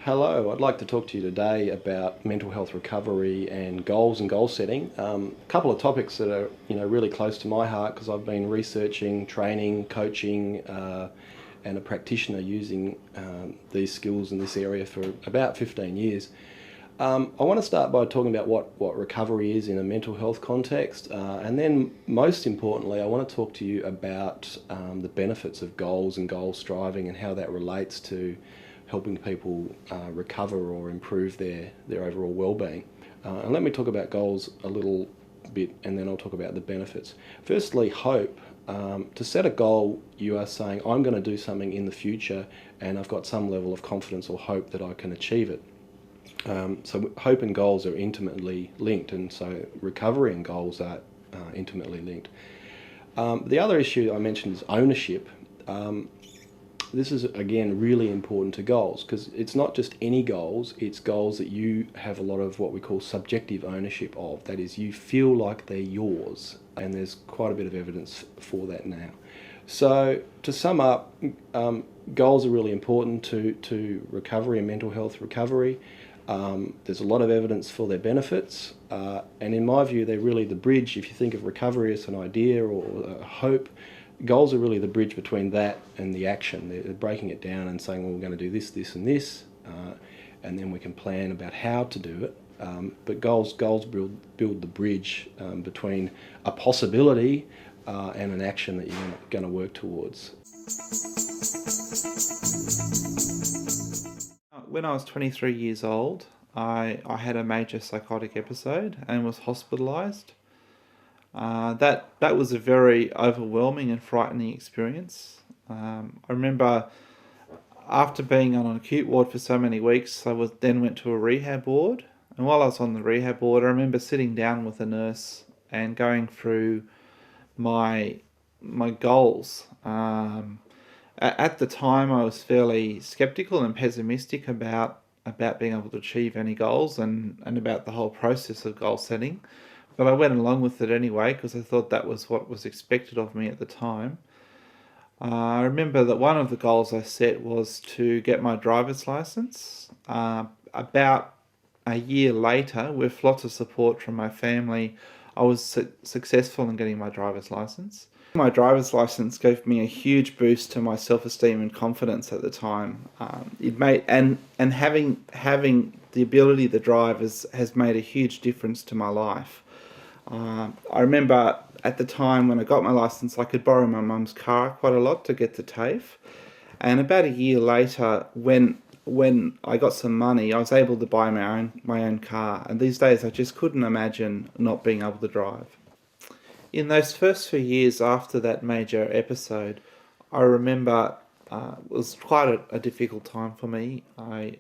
Hello, I'd like to talk to you today about mental health recovery and goal setting. A couple of topics that are really close to my heart because I've been researching, training, coaching, and a practitioner using these skills in this area for about 15 years. I want to start by talking about what recovery is in a mental health context, and then most importantly, I want to talk to you about the benefits of goals and goal striving and how that relates to helping people recover or improve their overall well-being. And let me talk about goals a little bit, and then I'll talk about the benefits. Firstly, hope. To set a goal, you are saying, I'm going to do something in the future and I've got some level of confidence or hope that I can achieve it. So hope and goals are intimately linked, and so recovery and goals are intimately linked. The other issue I mentioned is ownership. This is, again, really important to goals because it's not just any goals, it's goals that you have a lot of what we call subjective ownership of. That is, you feel like they're yours, and there's quite a bit of evidence for that now. So to sum up, goals are really important to recovery and mental health recovery. There's a lot of evidence for their benefits, and in my view, they're really the bridge. If you think of recovery as an idea or a hope, goals are really the bridge between that and the action. They're breaking it down and saying, well, we're going to do this, this, and this, and then we can plan about how to do it. But goals build the bridge between a possibility and an action that you're going to work towards. When I was 23 years old, I had a major psychotic episode and was hospitalised. That was a very overwhelming and frightening experience. I remember after being on an acute ward for so many weeks, then went to a rehab ward. And while I was on the rehab ward, I remember sitting down with a nurse and going through my goals. At the time, I was fairly skeptical and pessimistic about being able to achieve any goals and about the whole process of goal setting. But I went along with it anyway because I thought that was what was expected of me at the time. I remember that one of the goals I set was to get my driver's license. About a year later, with lots of support from my family, I was successful in getting my driver's license. My driver's license gave me a huge boost to my self-esteem and confidence at the time. It made and having the ability to drive has made a huge difference to my life. I remember at the time when I got my license, I could borrow my mum's car quite a lot to get to TAFE. And about a year later, when I got some money, I was able to buy my own car. And these days, I just couldn't imagine not being able to drive. In those first few years after that major episode, I remember it was quite a difficult time for me. I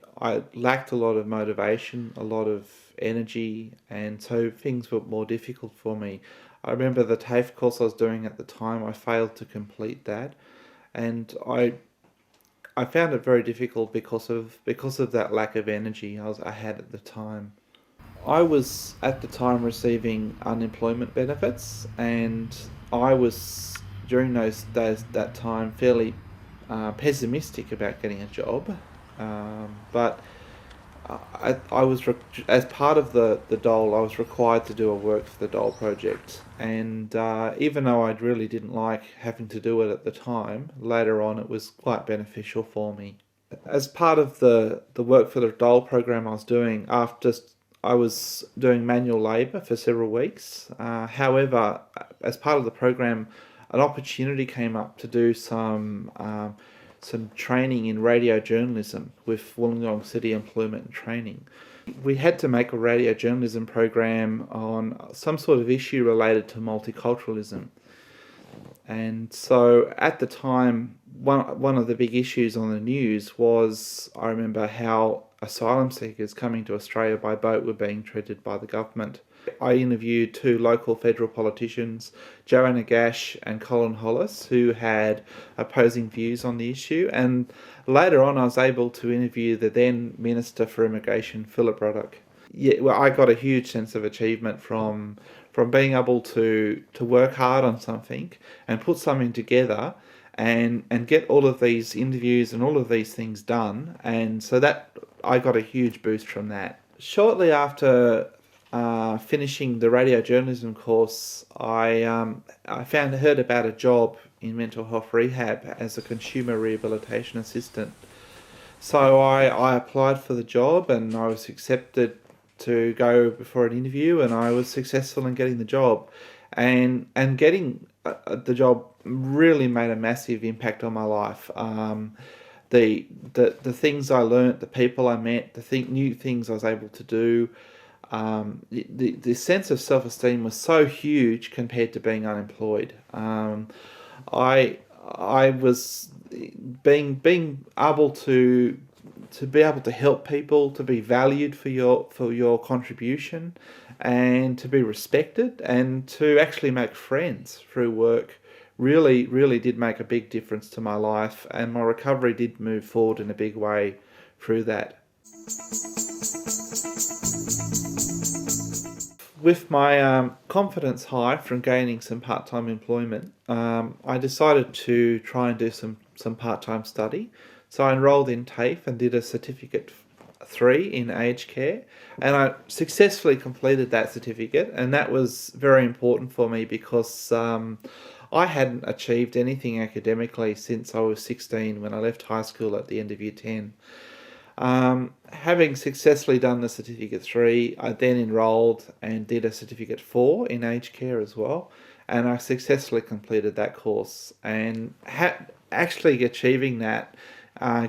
lacked a lot of motivation, a lot of energy, and so things were more difficult for me. I remember the TAFE course I was doing at the time, I failed to complete that, and I found it very difficult because of that lack of energy I had at the time. I was at the time receiving unemployment benefits, and I was during that time fairly pessimistic about getting a job, but I was as part of the dole, I was required to do a work for the dole project, and even though I really didn't like having to do it at the time, later on it was quite beneficial for me. As part of the work for the dole program I was doing, I was doing manual labour for several weeks. However, as part of the program, an opportunity came up to do some training in radio journalism with Wollongong City Employment and Training. We had to make a radio journalism program on some sort of issue related to multiculturalism. And so at the time, one of the big issues on the news was, I remember how asylum seekers coming to Australia by boat were being treated by the government. I interviewed two local federal politicians, Joanna Gash and Colin Hollis, who had opposing views on the issue, and later on I was able to interview the then Minister for Immigration, Philip Ruddock. Yeah, well, I got a huge sense of achievement from from being able to work hard on something and put something together and get all of these interviews and all of these things done. And so that I got a huge boost from that. Shortly after finishing the radio journalism course, I heard about a job in mental health rehab as a consumer rehabilitation assistant. So I applied for the job and I was accepted to go before an interview, and I was successful in getting the job. And getting the job really made a massive impact on my life. The things I learnt, the people I met, new things I was able to do. The sense of self-esteem was so huge compared to being unemployed. I was being able to be able to help people, to be valued for your contribution, and to be respected, and to actually make friends through work really did make a big difference to my life, and my recovery did move forward in a big way through that. With my confidence high from gaining some part-time employment, I decided to try and do some part-time study. So I enrolled in TAFE and did a Certificate 3 in aged care, and I successfully completed that certificate, and that was very important for me because I hadn't achieved anything academically since I was 16 when I left high school at the end of Year 10. Having successfully done the Certificate 3, I then enrolled and did a Certificate 4 in aged care as well, and I successfully completed that course. And actually achieving that,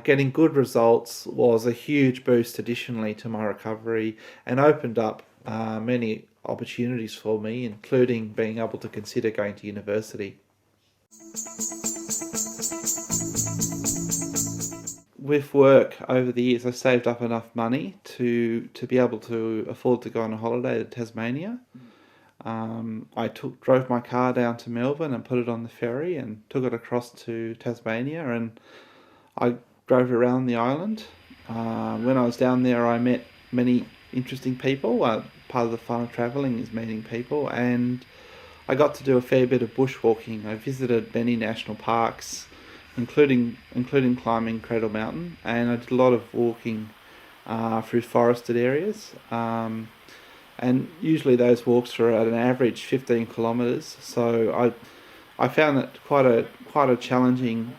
getting good results, was a huge boost additionally to my recovery, and opened up many opportunities for me, including being able to consider going to university. With work over the years, I saved up enough money to be able to afford to go on a holiday to Tasmania. I drove my car down to Melbourne and put it on the ferry and took it across to Tasmania, and I drove around the island. When I was down there, I met many interesting people. Part of the fun of travelling is meeting people, and I got to do a fair bit of bushwalking. I visited many national parks, including climbing Cradle Mountain, and I did a lot of walking through forested areas. And usually those walks are at an average 15 kilometres. So I found that quite a challenging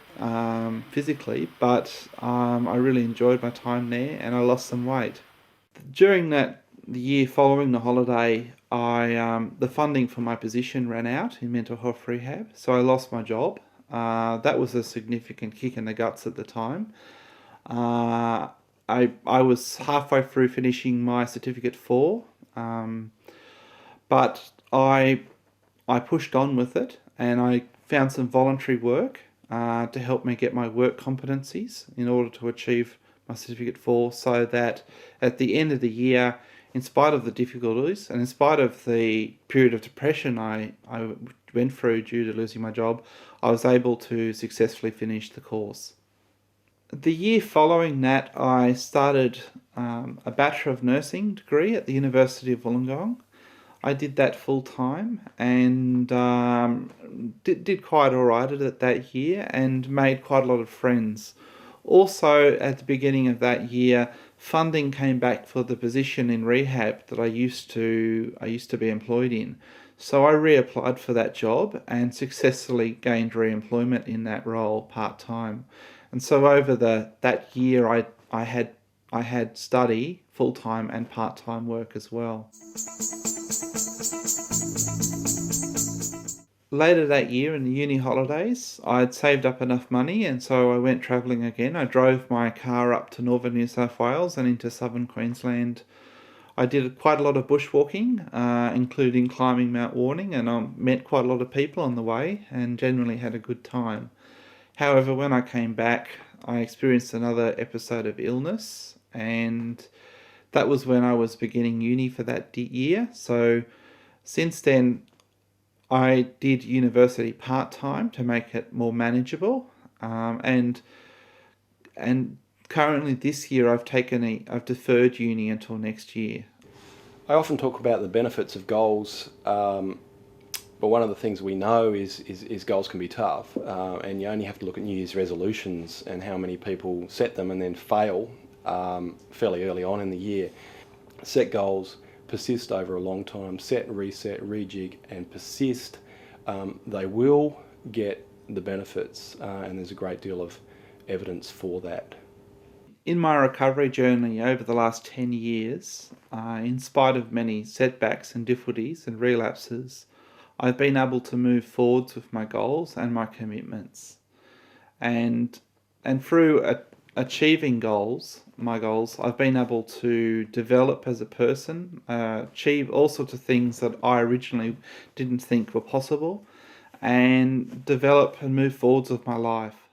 physically, but I really enjoyed my time there, and I lost some weight. During the year following the holiday, the funding for my position ran out in mental health rehab, so I lost my job. That was a significant kick in the guts at the time. I was halfway through finishing my Certificate 4, but I pushed on with it, and I found some voluntary work to help me get my work competencies in order to achieve my Certificate 4, so that at the end of the year, in spite of the difficulties and in spite of the period of depression I went through due to losing my job, I was able to successfully finish the course. The year following that, I started a Bachelor of Nursing degree at the University of Wollongong. I did that full time, and did quite all right at it that year, and made quite a lot of friends. Also, at the beginning of that year, funding came back for the position in rehab that I used to be employed in. So I reapplied for that job and successfully gained re-employment in that role part-time. And so over that year, I had study, full-time and part-time work as well. Later that year, in the uni holidays, I'd saved up enough money, and so I went travelling again. I drove my car up to northern New South Wales and into southern Queensland. I did quite a lot of bushwalking, including climbing Mount Warning, and I met quite a lot of people on the way and generally had a good time. However, when I came back, I experienced another episode of illness, and that was when I was beginning uni for that year. So since then, I did university part-time to make it more manageable, and currently this year I've deferred uni until next year. I often talk about the benefits of goals, but one of the things we know is goals can be tough, and you only have to look at New Year's resolutions and how many people set them and then fail fairly early on in the year. Set goals, persist over a long time, set, reset, rejig, and persist. They will get the benefits, and there's a great deal of evidence for that. In my recovery journey over the last 10 years, in spite of many setbacks and difficulties and relapses, I've been able to move forwards with my goals and my commitments. And through achieving my goals, I've been able to develop as a person, achieve all sorts of things that I originally didn't think were possible, and develop and move forwards with my life.